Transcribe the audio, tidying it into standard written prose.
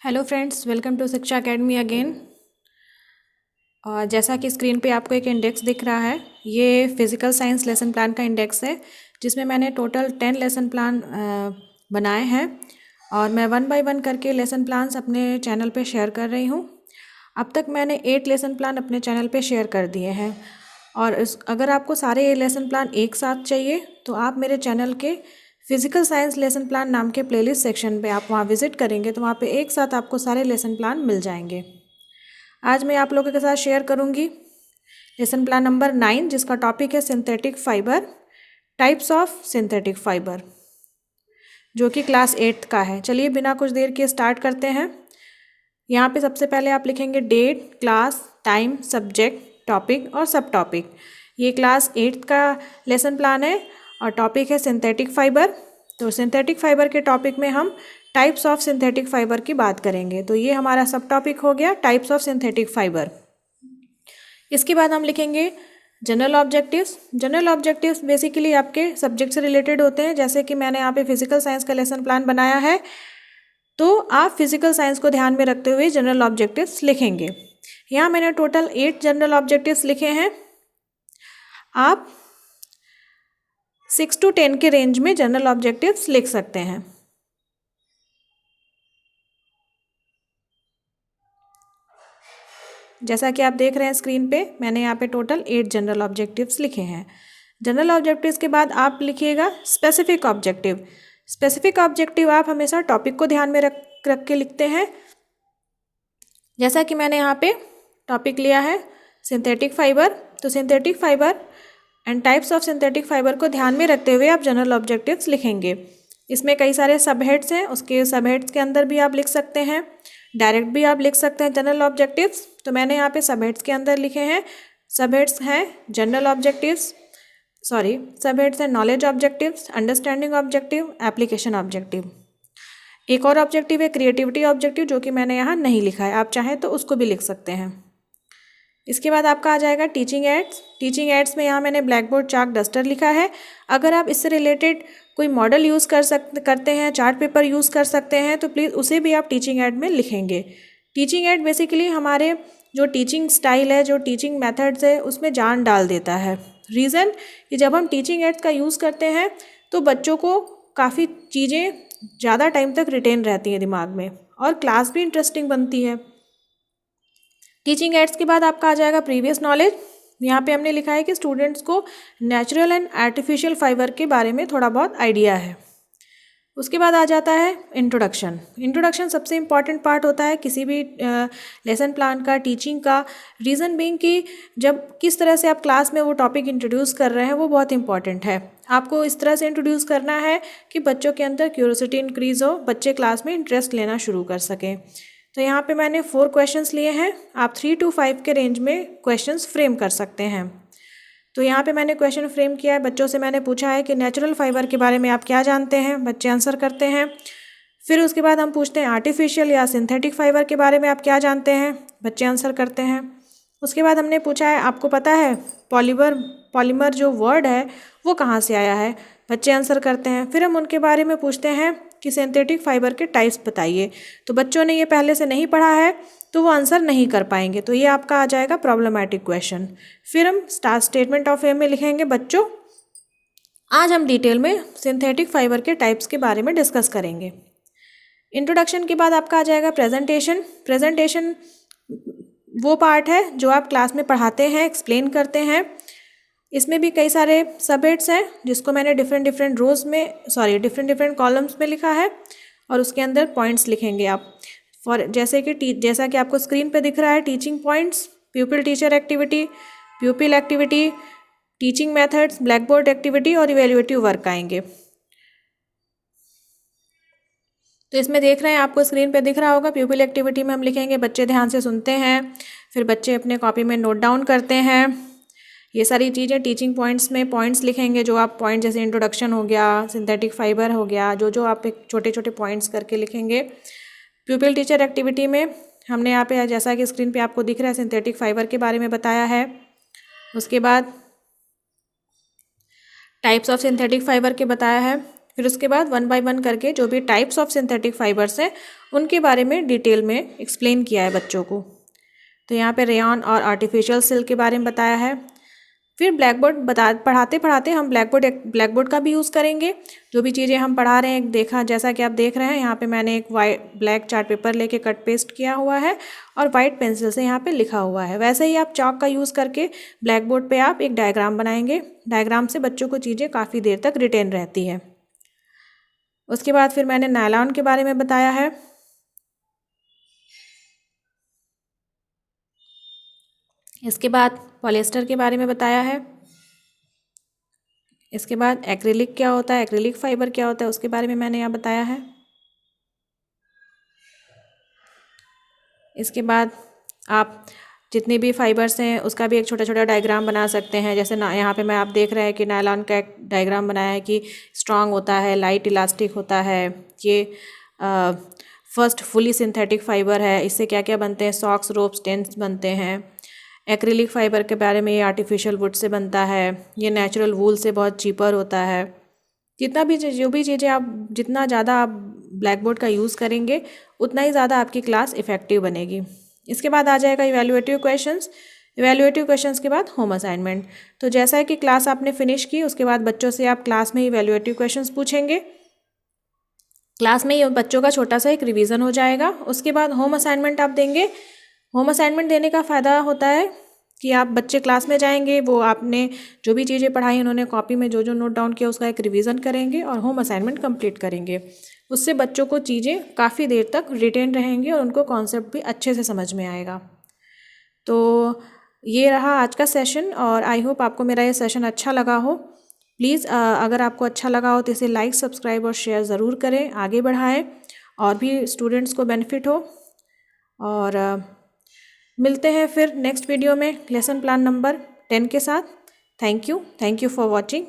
Hello friends, welcome to शिक्षा academy again. और जैसा कि स्क्रीन पे आपको एक इंडेक्स दिख रहा है, ये फिज़िकल साइंस लेसन प्लान का इंडेक्स है जिसमें मैंने टोटल 10 लेसन प्लान बनाए हैं और मैं 1 बाय 1 करके लेसन प्लान्स अपने चैनल पे शेयर कर रही हूँ। अब तक मैंने 8 लेसन प्लान अपने चैनल पे शेयर कर दिए हैं और अगर आपको सारे लेसन प्लान एक साथ चाहिए तो आप मेरे चैनल के फिज़िकल साइंस लेसन प्लान नाम के प्लेलिस्ट सेक्शन पे आप वहाँ विज़िट करेंगे तो वहाँ पे एक साथ आपको सारे लेसन प्लान मिल जाएंगे। आज मैं आप लोगों के साथ शेयर करूँगी लेसन प्लान नंबर 9 जिसका टॉपिक है synthetic fibre, types of synthetic fibre, जो कि क्लास 8th का है। चलिए बिना कुछ देर के स्टार्ट करते हैं। यहाँ पे सबसे पहले आप लिखेंगे date, class, time, subject, topic और सब टॉपिक। ये क्लास 8th का लेसन प्लान है और टॉपिक है सिंथेटिक फाइबर। तो सिंथेटिक फाइबर के टॉपिक में हम टाइप्स ऑफ सिंथेटिक फाइबर की बात करेंगे। तो ये हमारा सब टॉपिक हो गया, टाइप्स ऑफ सिंथेटिक फाइबर। इसके बाद हम लिखेंगे general objectives. General objectives basically आपके सब्जेक्ट से रिलेटेड होते हैं। जैसे कि मैंने यहाँ पे फिजिकल साइंस का लेसन प्लान बनाया है तो आप फिजिकल साइंस को ध्यान में रखते हुए जनरल ऑब्जेक्टिव्स लिखेंगे। यहाँ मैंने टोटल 8 जनरल ऑब्जेक्टिव्स लिखे हैं। आप 6 to 10 के रेंज में जनरल ऑब्जेक्टिव्स लिख सकते हैं। जैसा कि आप देख रहे हैं स्क्रीन पे, मैंने यहाँ पे टोटल 8 जनरल ऑब्जेक्टिव्स लिखे हैं। जनरल ऑब्जेक्टिव्स के बाद आप लिखिएगा स्पेसिफिक ऑब्जेक्टिव। स्पेसिफिक ऑब्जेक्टिव आप हमेशा टॉपिक को ध्यान में रख के लिखते हैं। जैसा कि मैंने यहाँ पे टॉपिक लिया है सिंथेटिक फाइबर, तो synthetic fibre and types of synthetic fibre को ध्यान में रखते हुए आप जनरल ऑब्जेक्टिव्स लिखेंगे। इसमें कई सारे सब हेड्स हैं, उसके सब हेड्स के अंदर भी आप लिख सकते हैं, डायरेक्ट भी आप लिख सकते हैं जनरल ऑब्जेक्टिव्स। तो मैंने यहाँ पे सब हेड्स के अंदर लिखे हैं। सब हेड्स हैं जनरल ऑब्जेक्टिव्स, सब हेड्स हैं knowledge objectives, understanding objective, application objective. एक और ऑब्जेक्टिव है क्रिएटिविटी ऑब्जेक्टिव, जो कि मैंने यहाँ नहीं लिखा है, आप चाहें तो उसको भी लिख सकते हैं। इसके बाद आपका आ जाएगा टीचिंग एड्स। टीचिंग एड्स में यहाँ मैंने ब्लैक बोर्ड, चाक, डस्टर लिखा है। अगर आप इससे रिलेटेड कोई मॉडल यूज़ करते हैं, चार्ट पेपर यूज़ कर सकते हैं, तो प्लीज़ उसे भी आप टीचिंग एड में लिखेंगे। टीचिंग एड बेसिकली हमारे जो टीचिंग स्टाइल है, जो टीचिंग मेथड्स है, उसमें जान डाल देता है। रीज़न कि जब हम टीचिंग एड्स का यूज़ करते हैं तो बच्चों को काफ़ी चीज़ें ज़्यादा टाइम तक रिटेन रहती हैं दिमाग में और क्लास भी इंटरेस्टिंग बनती है। टीचिंग एड्स के बाद आपका आ जाएगा प्रीवियस नॉलेज। यहाँ पे हमने लिखा है कि स्टूडेंट्स को नेचुरल एंड आर्टिफिशियल फाइबर के बारे में थोड़ा बहुत आइडिया है। उसके बाद आ जाता है इंट्रोडक्शन। इंट्रोडक्शन सबसे इम्पॉर्टेंट पार्ट होता है किसी भी लेसन प्लान का, टीचिंग का। रीज़न बीइंग कि जब किस तरह से आप क्लास में वो टॉपिक इंट्रोड्यूस कर रहे हैं वो बहुत इंपॉर्टेंट है। आपको इस तरह से इंट्रोड्यूस करना है कि बच्चों के अंदर क्यूरोसिटी इंक्रीज़ हो, बच्चे क्लास में इंटरेस्ट लेना शुरू कर सकें। तो यहाँ पे मैंने 4 क्वेश्चंस लिए हैं। आप 3 to 5 के रेंज में क्वेश्चंस फ्रेम कर सकते हैं। तो यहाँ पे मैंने क्वेश्चन फ्रेम किया है। बच्चों से मैंने पूछा है कि नेचुरल फाइबर के बारे में आप क्या जानते हैं, बच्चे आंसर करते हैं। फिर उसके बाद हम पूछते हैं आर्टिफिशियल या सिंथेटिक फाइबर के बारे में आप क्या जानते हैं, बच्चे आंसर करते हैं। उसके बाद हमने पूछा है आपको पता है पॉलीमर जो वर्ड है वो कहाँ से आया है, बच्चे आंसर करते हैं। फिर हम उनके बारे में पूछते हैं कि सिंथेटिक फाइबर के टाइप्स बताइए। तो बच्चों ने ये पहले से नहीं पढ़ा है तो वो आंसर नहीं कर पाएंगे, तो ये आपका आ जाएगा प्रॉब्लमैटिक क्वेश्चन। फिर हम स्टेटमेंट ऑफ एम में लिखेंगे बच्चों आज हम डिटेल में सिंथेटिक फाइबर के टाइप्स के बारे में डिस्कस करेंगे। इंट्रोडक्शन के बाद आपका आ जाएगा प्रेजेंटेशन। प्रेजेंटेशन वो पार्ट है जो आप क्लास में पढ़ाते हैं, एक्सप्लेन करते हैं। इसमें भी कई सारे सब हेड्स हैं जिसको मैंने डिफरेंट कॉलम्स में लिखा है और उसके अंदर पॉइंट्स लिखेंगे आप। जैसा कि आपको स्क्रीन पे दिख रहा है, teaching points, प्यूपिल teacher activity, प्यूपिल activity, teaching methods, black board activity और इवेल्युएटिव वर्क आएंगे। तो इसमें देख रहे हैं, आपको स्क्रीन पे दिख रहा होगा, प्यूपिल एक्टिविटी में हम लिखेंगे बच्चे ध्यान से सुनते हैं, फिर बच्चे अपने कॉपी में नोट डाउन करते हैं। ये सारी चीज़ें टीचिंग पॉइंट्स में पॉइंट्स लिखेंगे, जो आप पॉइंट जैसे इंट्रोडक्शन हो गया, सिंथेटिक फाइबर हो गया, जो आप एक छोटे छोटे पॉइंट्स करके लिखेंगे। प्यूपिल टीचर एक्टिविटी में हमने यहाँ पे जैसा कि स्क्रीन पे आपको दिख रहा है सिंथेटिक फाइबर के बारे में बताया है। उसके बाद टाइप्स ऑफ सिंथेटिक फाइबर के बताया है। फिर उसके बाद 1 बाय 1 करके जो भी टाइप्स ऑफ सिंथेटिक फाइबर्स हैं उनके बारे में डिटेल में एक्सप्लेन किया है बच्चों को। तो यहाँ पे रेयॉन और आर्टिफिशियल सिल्क के बारे में बताया है। फिर ब्लैक बोर्ड पढ़ाते पढ़ाते हम ब्लैक बोर्ड का भी यूज़ करेंगे। जो भी चीज़ें हम पढ़ा रहे हैं देखा, जैसा कि आप देख रहे हैं यहाँ पे मैंने एक ब्लैक चार्ट पेपर लेके कट पेस्ट किया हुआ है और वाइट पेंसिल से यहाँ पे लिखा हुआ है। वैसे ही आप चॉक का यूज़ करके ब्लैक बोर्ड पे आप एक डायग्राम बनाएंगे। डायग्राम से बच्चों को चीज़ें काफ़ी देर तक रिटेन रहती है। उसके बाद फिर मैंने नायलॉन के बारे में बताया है। इसके बाद पॉलिएस्टर के बारे में बताया है। इसके बाद एक्रिलिक क्या होता है, एक्रिलिक फाइबर क्या होता है, उसके बारे में मैंने यहाँ बताया है। इसके बाद आप जितने भी फाइबर्स हैं उसका भी एक छोटा छोटा डायग्राम बना सकते हैं। जैसे ना यहाँ पे मैं आप देख रहे हैं कि नायलॉन का एक डायग्राम बनाया है कि स्ट्रॉन्ग होता है, लाइट इलास्टिक होता है, ये फर्स्ट फुली सिंथेटिक फाइबर है, इससे क्या क्या बनते हैं, सॉक्स, रोप्स, टेंट्स बनते हैं। एक्रिलिक फाइबर के बारे में ये आर्टिफिशियल वुड से बनता है, ये नेचुरल वूल से बहुत चीपर होता है। जो भी चीज़ें आप जितना ज़्यादा आप ब्लैक बोर्ड का यूज़ करेंगे उतना ही ज़्यादा आपकी क्लास इफ़ेक्टिव बनेगी। इसके बाद आ जाएगा इवैल्यूएटिव क्वेश्चंस। इवैल्यूएटिव क्वेश्चंस के बाद होम असाइनमेंट। तो जैसा है कि क्लास आपने फिनिश की उसके बाद बच्चों से आप क्लास में इवैल्यूएटिव क्वेश्चंस पूछेंगे। क्लास में ही बच्चों का छोटा सा एक रिवीजन हो जाएगा। उसके बाद होम असाइनमेंट आप देंगे। होम असाइनमेंट देने का फ़ायदा होता है कि आप बच्चे क्लास में जाएंगे, वो आपने जो भी चीज़ें पढ़ाई उन्होंने कॉपी में जो जो नोट डाउन किया उसका एक रिवीजन करेंगे और होम असाइनमेंट कंप्लीट करेंगे। उससे बच्चों को चीज़ें काफ़ी देर तक रिटेन रहेंगी और उनको कॉन्सेप्ट भी अच्छे से समझ में आएगा। तो ये रहा आज का सेशन और आई होप आपको मेरा ये सेशन अच्छा लगा हो। प्लीज़ अगर आपको अच्छा लगा हो तो इसे लाइक, सब्सक्राइब और शेयर ज़रूर करें, आगे बढ़ाएं और भी स्टूडेंट्स को बेनिफिट हो। और मिलते हैं फिर नेक्स्ट वीडियो में लेसन प्लान नंबर 10 के साथ। Thank you for watching.